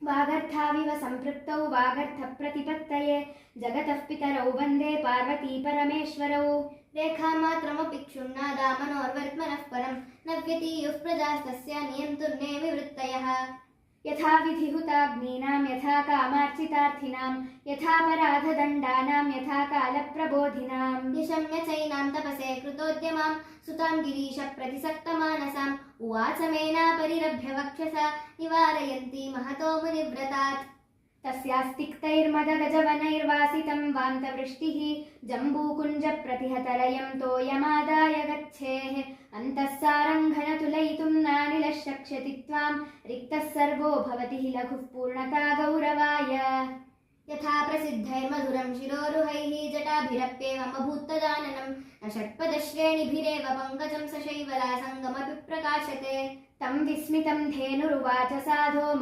वागर्थाविव सम्पृक्तौ वागर्थप्रतिपत्तये जगतः पितरौ वन्दे पार्वती परमेश्वरौ। रेखामात्रमपि क्षुण्णादा मनोर्वर्त्मनः परं न व्यतीयुः प्रजास्तस्य नियन्तुर्नेमिवृत्तयः। यथा विधिहुताग्नीनां यथा कामार्चितार्थिनां यथा पराधदण्डानां यथा कालप्रबोधिनां। निशम्य चैनां तपसे कृतोद्यमां सुतां गिरीश प्रतिसक्तमानसाम् उवाच मेना परिरभ्य वक्षसा निवारयन्ती महतो मुनिव्रतात्। तस्यास्तिक्तैर्मदगजवनैर्वासितं वान्तवृष्टिः जम्बूकुञ्जप्रतिहतलयं तोयमादाय गच्छेः अन्तः सारङ्घनतुलयितुं नानिलः शक्ष्यति त्वां रिक्तः सर्वो भवति हि लघुः पूर्णता गौरवाय। यथा प्रसिद्धैर्मधुरं शिरोरुहैः जटाभिरप्येवमभूत्तदाननं न षट्पदश्रेणिभिरेव पङ्कजं सशैवलासङ्गमपि प्रकाशते। तं विस्मितं धेनुरुवाच साधो